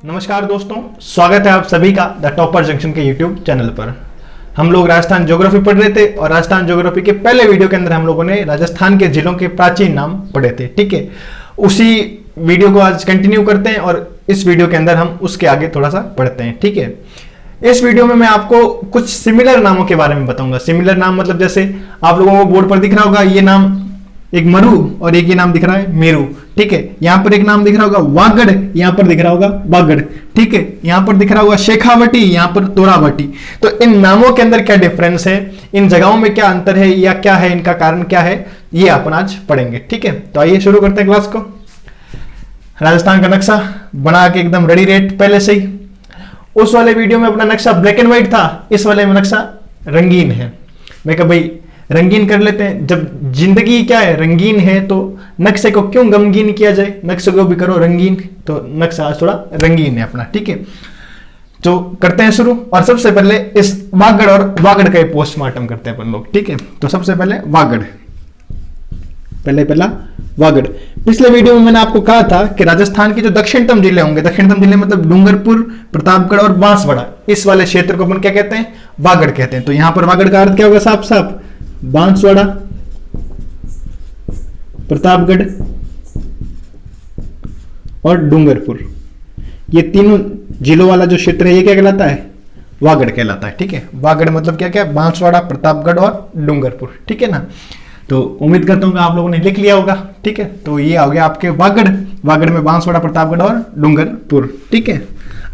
नमस्कार दोस्तों, स्वागत है आप सभी का द टॉपर जंक्शन के यूट्यूब चैनल पर। हम लोग राजस्थान ज्योग्राफी पढ़ रहे थे और राजस्थान ज्योग्राफी के पहले वीडियो के अंदर हम लोगों ने राजस्थान के जिलों के प्राचीन नाम पढ़े थे। ठीक है, उसी वीडियो को आज कंटिन्यू करते हैं और इस वीडियो के अंदर हम उसके आगे थोड़ा सा पढ़ते हैं। ठीक है, इस वीडियो में मैं आपको कुछ सिमिलर नामों के बारे में बताऊंगा। सिमिलर नाम मतलब जैसे आप लोगों को बोर्ड पर दिख रहा होगा, ये नाम एक मरु और एक ये नाम दिख रहा है मेरू। ठीक है, यहां पर एक नाम दिख रहा होगा वागड़, यहां पर दिख रहा होगा बागड़। ठीक है, यहां पर दिख रहा होगा शेखावटी, यहां पर तोरावटी। तो इन नामों के अंदर क्या डिफरेंस है, इन जगहों में क्या अंतर है या क्या है, इनका कारण क्या है, ये अपन आज पढ़ेंगे। ठीक है, तो आइए शुरू करते हैं क्लास को। राजस्थान का नक्शा बना के एकदम रेडी रेट पहले से ही। उस वाले वीडियो में अपना नक्शा ब्लैक एंड व्हाइट था, इस वाले में नक्शा रंगीन है। मैं कहा भाई रंगीन कर लेते हैं, जब जिंदगी क्या है रंगीन है तो नक्शे को क्यों गमगीन किया जाए, नक्शे को भी करो रंगीन। तो नक्शा आज थोड़ा रंगीन है अपना। ठीक है, तो करते हैं शुरू। और सबसे पहले इस वागड़ और वागड़ का पोस्टमार्टम करते हैं अपन लोग। ठीक है, तो सबसे पहले वागड़, पहला वागड़। पिछले वीडियो में मैंने आपको कहा था कि राजस्थान के जो दक्षिणतम जिले होंगे, दक्षिणतम जिले मतलब डूंगरपुर, प्रतापगढ़ और बांसवाड़ा, इस वाले क्षेत्र को अपन क्या कहते हैं, वागड़ कहते हैं। तो यहां पर वागड़ का अर्थ क्या होगा, साफ साफ बांसवाड़ा, प्रतापगढ़ और डूंगरपुर, ये तीनों जिलों वाला जो क्षेत्र है ये क्या कहलाता है, वागड़ कहलाता है। ठीक है, वागड़ मतलब क्या क्या, बांसवाड़ा, प्रतापगढ़ और डूंगरपुर। ठीक है ना, तो उम्मीद करता हूं कि आप लोगों ने लिख लिया होगा। ठीक है, तो ये आ गया आपके वागड़। वागड़ में बांसवाड़ा, प्रतापगढ़ और डूंगरपुर। ठीक है,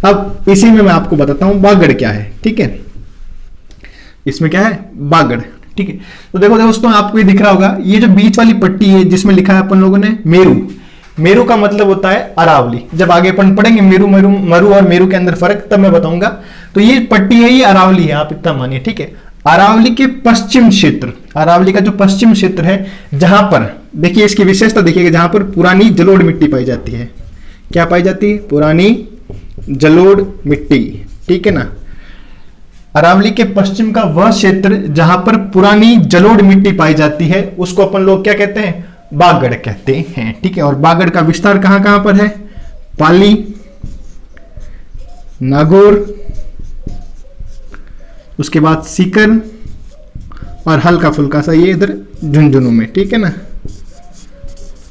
अब इसी में मैं आपको बताता हूं वागड़ क्या है। ठीक है, इसमें क्या है, वागड़। ठीक है, तो देखो दोस्तों, आपको ये दिख रहा होगा, ये जो बीच वाली पट्टी है जिसमें लिखा है अपन लोगों ने मेरू। मेरू का मतलब होता है अरावली। जब आगे अपन पढ़ेंगे मेरू मेरू मरु और मेरू के अंदर फर्क तब मैं बताऊंगा। तो ये पट्टी है, ये अरावली है, आप इतना मानिए। ठीक है, अरावली के पश्चिम क्षेत्र, अरावली का जो पश्चिम क्षेत्र है, जहां पर देखिए इसकी विशेषता देखिएगा, जहां पर पुरानी जलोढ़ मिट्टी पाई जाती है। क्या पाई जाती है, पुरानी जलोढ़ मिट्टी। ठीक है ना, अरावली के पश्चिम का वह क्षेत्र जहां पर पुरानी जलोढ़ मिट्टी पाई जाती है उसको अपन लोग क्या कहते हैं, वागड़ कहते हैं। ठीक है, और वागड़ का विस्तार कहां कहां पर है, पाली, नागौर, उसके बाद सीकर और हल्का फुल्का सा ये इधर झुंझुनू में। ठीक है ना,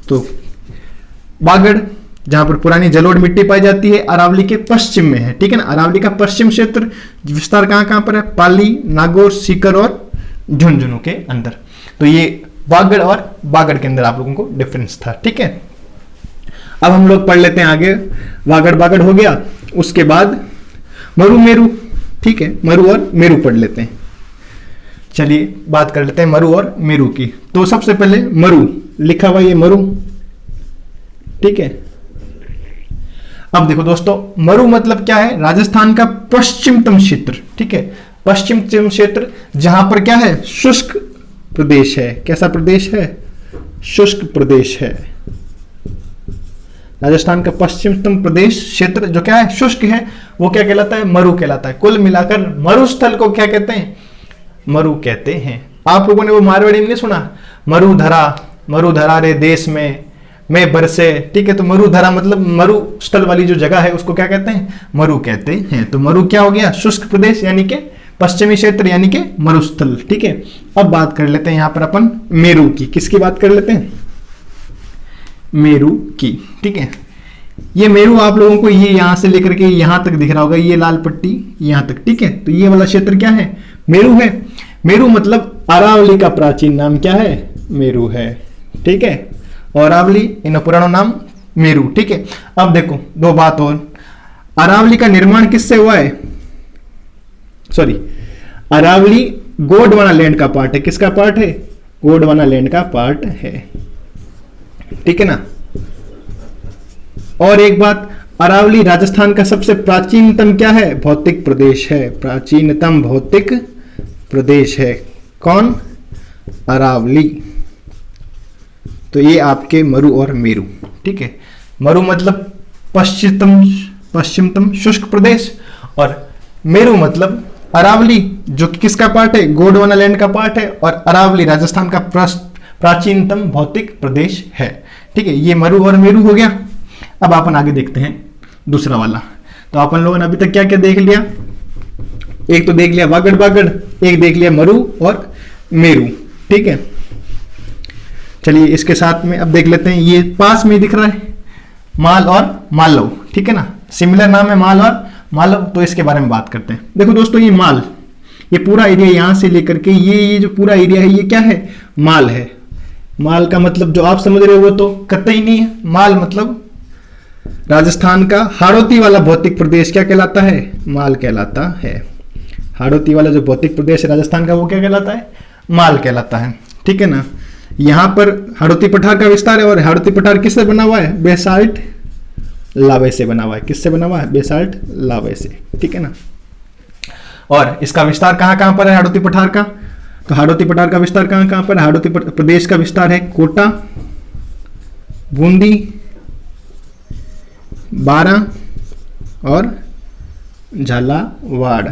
तो वागड़ जहां पर पुरानी जलोढ़ मिट्टी पाई जाती है अरावली के पश्चिम में है। ठीक है ना, अरावली का पश्चिम क्षेत्र विस्तार कहां कहां पर है, पाली, नागौर, सीकर और झुंझुनू के अंदर। तो ये वागड़ और वागड़ के अंदर आप लोगों को डिफरेंस था। ठीक है, अब हम लोग पढ़ लेते हैं आगे। वागड़ वागड़ हो गया, उसके बाद मरु मेरू। ठीक है, मरु और मेरू पढ़ लेते हैं। चलिए बात कर लेते हैं मरु और मेरू की। तो सबसे पहले मरु लिखा हुआ, ये मरु। ठीक है, अब देखो दोस्तों, मरु मतलब क्या है, राजस्थान का पश्चिमतम क्षेत्र। ठीक है, पश्चिमतम क्षेत्र जहां पर क्या है, शुष्क प्रदेश है। कैसा प्रदेश है, शुष्क प्रदेश है। राजस्थान का पश्चिमतम प्रदेश क्षेत्र जो क्या है, शुष्क है, वो क्या कहलाता है, मरु कहलाता है। कुल मिलाकर मरुस्थल को क्या कहते हैं, मरु कहते हैं। आप लोगों ने वो मारवाड़ी में नहीं सुना, मरुधरा रे देश में मैं बरसे। ठीक है, तो मरुधरा मतलब मरुस्थल वाली जो जगह है उसको क्या कहते हैं, मरु कहते हैं। तो मरु क्या हो गया, शुष्क प्रदेश यानी कि पश्चिमी क्षेत्र यानी कि मरुस्थल। ठीक है, अब बात कर लेते हैं यहां पर अपन मेरू की। किसकी बात कर लेते हैं, मेरू की। ठीक है, ये मेरू आप लोगों को ये यहां से लेकर के यहां तक दिख रहा होगा, ये लाल पट्टी यहां तक। ठीक है, तो ये वाला क्षेत्र क्या है, मेरू है। मेरू मतलब अरावली का प्राचीन नाम क्या है, मेरू है। ठीक है, और अरावली इन पुराना नाम मेरू। ठीक है, अब देखो दो बात और, अरावली का निर्माण किससे हुआ है, सॉरी, अरावली गोंडवाना लैंड का पार्ट है। किसका पार्ट है, गोंडवाना लैंड का पार्ट है। ठीक है ना, और एक बात, अरावली राजस्थान का सबसे प्राचीनतम क्या है, भौतिक प्रदेश है। प्राचीनतम भौतिक प्रदेश है कौन, अरावली। तो ये आपके मरु और मेरू। ठीक है, मरु मतलब पश्चिमतम शुष्क प्रदेश और मेरू मतलब अरावली जो किसका पार्ट है, गोंडवाना लैंड का पार्ट है। और अरावली राजस्थान का प्राचीनतम भौतिक प्रदेश है। ठीक है, ये मरु और मेरू हो गया। अब अपन आगे देखते हैं दूसरा वाला। तो अपन लोगों ने अभी तक क्या क्या देख लिया, एक तो देख लिया वागड़ बागड़, एक देख लिया मरु और मेरू, ठीक है। चलिए इसके साथ में अब देख लेते हैं, ये पास में दिख रहा है माल और मालव, ठीक है ना, सिमिलर नाम है माल और मालव, तो इसके बारे में बात करते हैं। देखो दोस्तों ये माल, ये पूरा एरिया यहां से लेकर के ये जो पूरा एरिया है ये क्या है, माल है। माल का मतलब जो आप समझ रहे हो वो तो कतई नहीं है। माल मतलब राजस्थान का हाड़ौती वाला भौतिक प्रदेश क्या कहलाता है, माल कहलाता है। हाड़ौती वाला जो भौतिक प्रदेश है राजस्थान का वो क्या कहलाता है, माल कहलाता है, ठीक है ना। यहां पर हाड़ौती पठार का विस्तार है और हाड़ौती पठार किससे बना हुआ है, बेसाल्ट लावे से बना हुआ है। किससे बना हुआ है, बेसाल्ट लावे से, ठीक है ना। और इसका विस्तार कहां कहां पर है हाड़ौती पठार का, तो हाड़ौती पठार का विस्तार कहां कहां पर, हाड़ौती प्रदेश का विस्तार है कोटा, बूंदी, बारां और झालावाड़।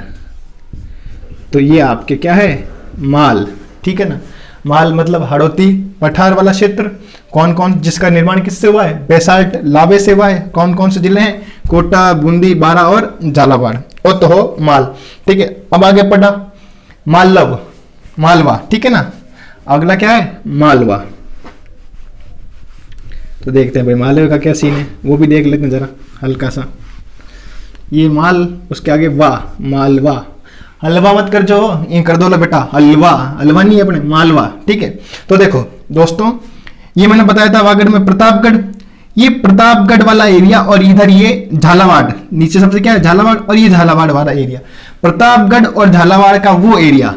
तो ये आपके क्या है, माल, ठीक है ना। माल मतलब हाड़ौती पठार वाला क्षेत्र, कौन कौन जिसका निर्माण किससे हुआ है, बेसाल्ट लावे से हुआ है। कौन कौन से जिले हैं, कोटा, बूंदी, बारां और झालावाड़, वो तो हो माल, ठीक है। अब आगे पढ़ा मालव, मालवा, ठीक है ना। अगला क्या है, मालवा। तो देखते हैं भाई मालवा का क्या सीन है, वो भी देख लेते हैं जरा हल्का सा। ये माल, उसके आगे वाह, मालवा। हलवा मत कर जो, ये कर दो लो बेटा, हलवा, हलवा नहीं है अपने, मालवा, ठीक है। तो देखो दोस्तों, ये मैंने बताया था वागड़ में प्रतापगढ़, ये प्रतापगढ़ वाला एरिया और इधर ये झालावाड़, नीचे सबसे क्या है झालावाड़, और ये झालावाड़ वाला एरिया, प्रतापगढ़ और झालावाड़ का वो एरिया,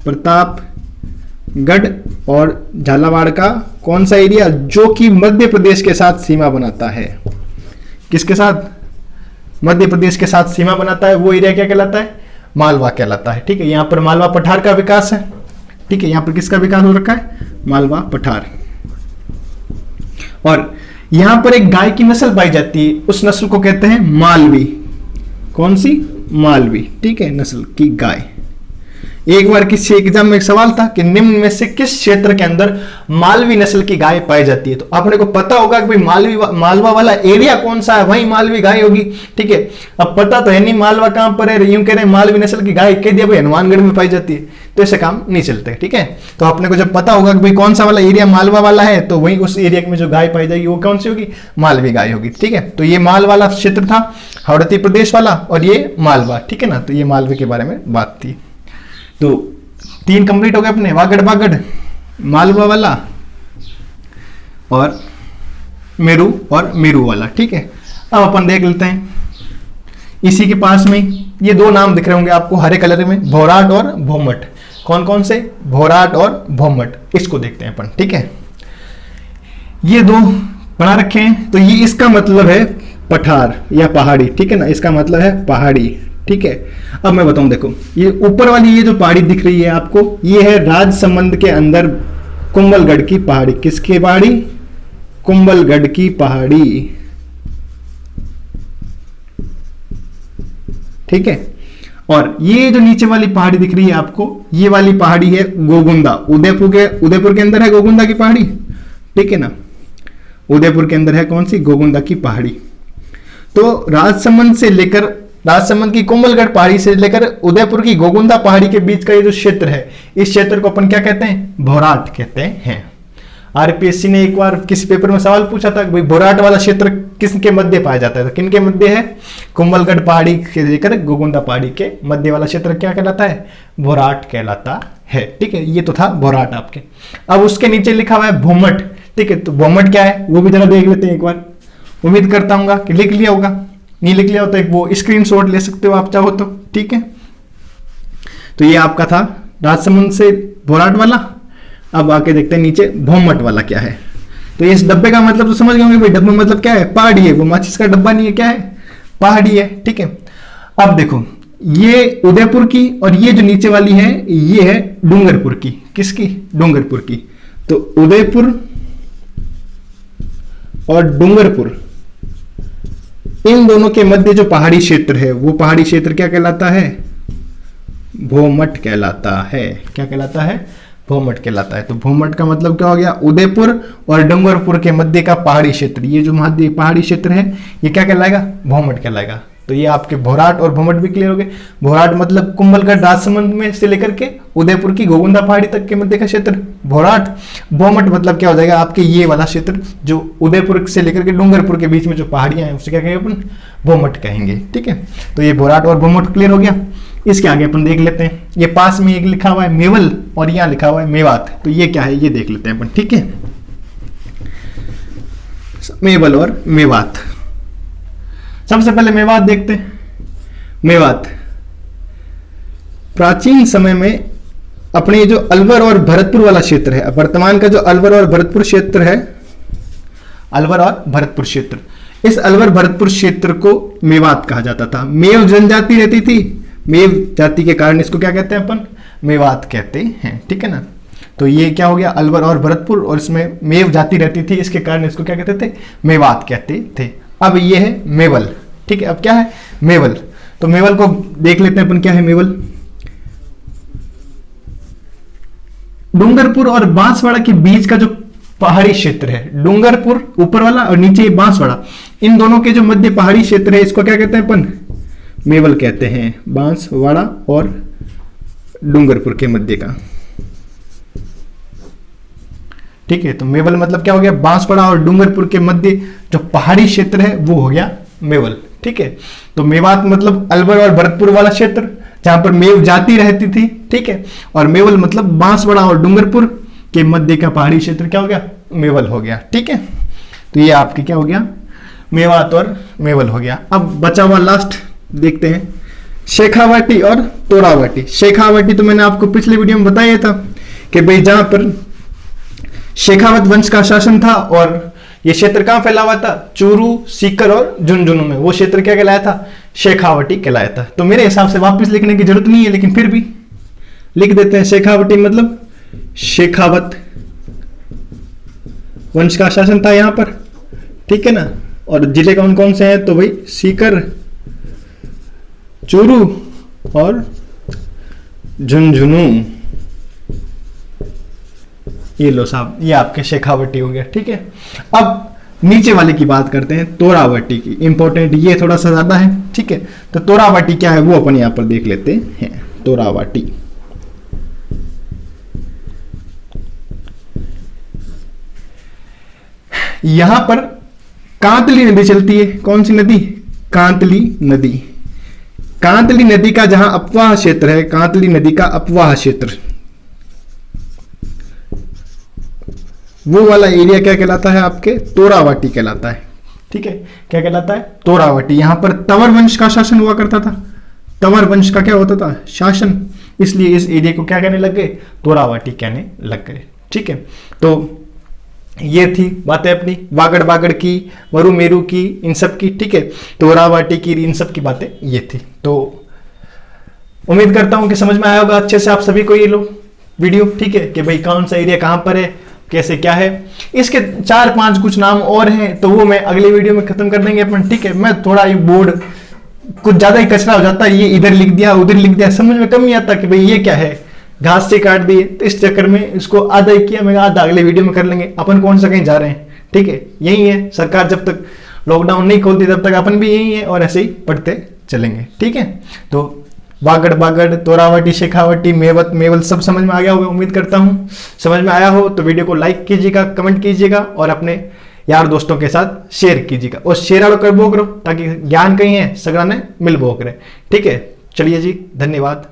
प्रतापगढ़ और झालावाड़ का कौन सा एरिया, जो कि मध्य प्रदेश के साथ सीमा बनाता है। किसके साथ, मध्य प्रदेश के साथ सीमा बनाता है, वो एरिया क्या कहलाता है, मालवा कहलाता है, ठीक है। यहां पर मालवा पठार का विकास है, ठीक है। यहां पर किसका विकास हो रखा है, मालवा पठार। और यहां पर एक गाय की नस्ल पाई जाती है, उस नस्ल को कहते हैं मालवी। कौन सी, मालवी, ठीक है, नस्ल की गाय। एक बार किसी एग्जाम में एक सवाल था कि निम्न में से किस क्षेत्र के अंदर मालवी नस्ल की गाय पाई जाती है, तो आपने को पता होगा कि भाई मालवा वाला एरिया कौन सा है, वहीं मालवी गाय होगी, ठीक है। अब पता तो है नहीं मालवा कहां पर है, यूं कह रहे हैं मालवी नस्ल की गाय, कह दिया भाई हनुमानगढ़ में पाई जाती है, तो ऐसे काम नहीं चलते, ठीक है। तो आपने को जब पता होगा कि भाई कौन सा वाला एरिया मालवा वाला है, तो वहीं उस एरिया में जो गाय पाई जाएगी वो कौन सी होगी, मालवी गाय होगी, ठीक है। तो ये माल वाला क्षेत्र था, हाड़ौती प्रदेश वाला, और ये मालवा, ठीक है ना। तो ये मालवे के बारे में बात थी। तो 3 कंप्लीट हो गए अपने, वागड़ बागड़, मालवा वाला और मेरू और मेरू वाला, ठीक है। अब अपन देख लेते हैं, इसी के पास में ये 2 नाम दिख रहे होंगे आपको हरे कलर में, भोराट और भोमट। कौन कौन से, भोराट और भोमट, इसको देखते हैं अपन, ठीक है। ये 2 बना रखे हैं, तो ये इसका मतलब है पठार या पहाड़ी, ठीक है ना, इसका मतलब है पहाड़ी, ठीक है। अब मैं बताऊं, देखो ये ऊपर वाली ये जो पहाड़ी दिख रही है आपको, ये है राजसमंद के अंदर कुंभलगढ़ की पहाड़ी। किसकी पहाड़ी, कुंभलगढ़ की पहाड़ी, ठीक है। और ये जो नीचे वाली पहाड़ी दिख रही है आपको, ये वाली पहाड़ी है गोगुंदा, उदयपुर के अंदर है गोगुंदा की पहाड़ी, ठीक है ना। उदयपुर के अंदर है कौन सी, गोगुंदा की पहाड़ी। तो राजसमंद से लेकर, राजसमंद की कुंभलगढ़ पहाड़ी से लेकर उदयपुर की गोगुंदा पहाड़ी के बीच का ये जो क्षेत्र है, इस क्षेत्र को अपन क्या कहते हैं, भोराट कहते हैं। आरपीएससी ने एक बार किसी पेपर में सवाल पूछा था कि भाई भोराट वाला क्षेत्र किसके मध्य पाया जाता है, तो किन के मध्य है, कुंभलगढ़ पहाड़ी से लेकर गोगुंदा पहाड़ी के मध्य वाला क्षेत्र क्या कहलाता है, भोराट कहलाता है, ठीक है। ये तो था भोराट आपके। अब उसके नीचे लिखा हुआ है भोमट, ठीक है। तो भोमट क्या है वो भी जरा देख लेते हैं एक बार, उम्मीद करता हूँ कि लिख लिया होगा, नहीं लिख लिया हो तो एक वो स्क्रीनशॉट ले सकते हो आप चाहो तो, ठीक है। तो ये आपका था राजसमंद से भोराट वाला। अब आके देखते हैं नीचे भोमट वाला क्या है। तो इस डब्बे का मतलब तो समझ गए होंगे भाई, डब्बे मतलब क्या है, पहाड़ी है, वो माचिस का डब्बा नहीं है, क्या है, पहाड़ी है, ठीक है। अब देखो ये उदयपुर की, और ये जो नीचे वाली है ये है डूंगरपुर की। किसकी, डूंगरपुर की। तो उदयपुर और डूंगरपुर, इन दोनों के मध्य जो पहाड़ी क्षेत्र है वो पहाड़ी क्षेत्र क्या कहलाता है, भोमट कहलाता है। क्या कहलाता है, भोमट कहलाता है। तो भोमट का मतलब क्या हो गया, उदयपुर और डूंगरपुर के मध्य का पहाड़ी क्षेत्र। ये जो मध्य पहाड़ी क्षेत्र है ये क्या कहलाएगा, भोमट कहलाएगा। तो ये आपके भोराट और भोमट भी क्लियर हो गए। भोराट मतलब कुंभलगढ़ राजसमंद में से लेकर के उदयपुर की घोगुंदा पहाड़ी तक के मध्य का क्षेत्र भोराट। भोमट मतलब क्या हो जाएगा आपके ये वाला क्षेत्र जो उदयपुर से लेकर के डूंगरपुर के बीच में जो पहाड़ियां हैं उसे क्या कहेंगे अपन, भोमट कहेंगे। ठीक है, तो ये भोराट और भोमट क्लियर हो गया। इसके आगे अपन देख लेते हैं, ये पास में एक लिखा हुआ है मेवल और यहाँ लिखा हुआ है मेवात, तो ये क्या है ये देख लेते हैं अपन। ठीक है, मेवल और मेवात। सबसे पहले मेवात देखते हैं। मेवात प्राचीन समय में अपने जो अलवर और भरतपुर वाला क्षेत्र है, वर्तमान का जो अलवर और भरतपुर क्षेत्र है, अलवर और भरतपुर क्षेत्र, इस अलवर भरतपुर क्षेत्र को मेवात कहा जाता था। मेव जनजाति रहती थी, मेव जाति के कारण इसको क्या कहते हैं अपन, मेवात कहते हैं। ठीक है ना, तो ये क्या हो गया अलवर और भरतपुर, और इसमें मेव जाति रहती थी, इसके कारण इसको क्या कहते थे, मेवात कहते थे। अब ये है मेवल। ठीक है, अब क्या है मेवल, तो मेवल को देख लेते हैं अपन क्या है मेवल। डूंगरपुर और बांसवाड़ा के बीच का जो पहाड़ी क्षेत्र है, डूंगरपुर ऊपर वाला और नीचे बांसवाड़ा, इन दोनों के जो मध्य पहाड़ी क्षेत्र है इसको क्या कहते हैं अपन, मेवल कहते हैं। बांसवाड़ा और डूंगरपुर के मध्य का। ठीक है, तो मेवल मतलब क्या हो गया, बांसवाड़ा और डूंगरपुर के मध्य जो पहाड़ी क्षेत्र है वो हो गया मेवल। ठीक है, तो मेवात मतलब अलवर और भरतपुर वाला क्षेत्र जहां पर मेव जाति रहती थी। ठीक है, और मेवल मतलब बांसवाड़ा और डूंगरपुर के मध्य का पहाड़ी क्षेत्र क्या हो गया, मेवल हो गया। ठीक है, तो ये आपके क्या हो गया, मेवात और मेवल हो गया। अब बचा हुआ लास्ट देखते हैं, शेखावाटी और तोरावाटी। शेखावाटी तो मैंने आपको पिछले वीडियो में बताया था कि भाई जहां पर शेखावत वंश का शासन था और ये क्षेत्र कहां फैला हुआ था, चूरू, सीकर और झुंझुनू में, वो क्षेत्र क्या कहलाया था, शेखावटी कहलाया था। तो मेरे हिसाब से वापस लिखने की जरूरत नहीं है, लेकिन फिर भी लिख देते हैं। शेखावटी मतलब शेखावत वंश का शासन था यहां पर। ठीक है ना, और जिले कौन कौन से हैं, तो भाई सीकर, चूरू और झुंझुनू। ये लो साहब, ये आपके शेखावटी हो गया। ठीक है, अब नीचे वाले की बात करते हैं, तोरावटी की। इंपॉर्टेंट ये थोड़ा सा ज्यादा है। ठीक है, तो तोरावटी क्या है वो अपन यहां पर देख लेते हैं। तोरावटी यहां पर कांतली नदी चलती है। कौन सी नदी, कांतली नदी। कांतली नदी का जहां अपवाह क्षेत्र है, कांतली नदी का अपवाह क्षेत्र, वो वाला एरिया क्या कहलाता है आपके, तोरावटी कहलाता है। ठीक है, क्या कहलाता है, तोरावटी। यहां पर तंवर वंश का शासन हुआ करता था। तंवर वंश का क्या होता था, शासन, इसलिए इस एरिया को क्या कहने लग गए, तोरावटी कहने लग गए। ठीक है, तो ये थी बातें अपनी वागड़ बागड़ की, वरु मेरू की, इन सब की। ठीक है, तोरावटी की, इन सब की बातें ये थी। तो उम्मीद करता हूं कि समझ में आया होगा अच्छे से आप सभी को ये लो वीडियो। ठीक है, कि भाई कौन सा एरिया कहां पर है, कैसे क्या है। इसके 4-5 कुछ नाम और हैं, तो वो मैं अगले वीडियो में खत्म कर देंगे अपन। ठीक है, मैं थोड़ा ये बोर्ड कुछ ज्यादा ही कचरा हो जाता है, ये इधर लिख दिया उधर लिख दिया, समझ में कम नहीं आता कि भाई ये क्या है, घास से काट दिए। तो इस चक्कर में इसको आधा ही किया, मैं आधा अगले वीडियो में कर लेंगे। अपन कौन सा कहीं जा रहे हैं, ठीक है, यही है। सरकार जब तक लॉकडाउन नहीं खोलती तब तक अपन भी यही है और ऐसे ही पढ़ते चलेंगे। ठीक है, तो वागड़ बागड़, तोरावटी, शेखावटी, मेवत, मेवल सब समझ में आ गया होगा। उम्मीद करता हूं समझ में आया हो। तो वीडियो को लाइक कीजिएगा, कमेंट कीजिएगा और अपने यार दोस्तों के साथ शेयर कीजिएगा। और शेयर कर बो करो ताकि ज्ञान कहीं है सगड़ा ने मिल बो करे। ठीक है, चलिए जी, धन्यवाद।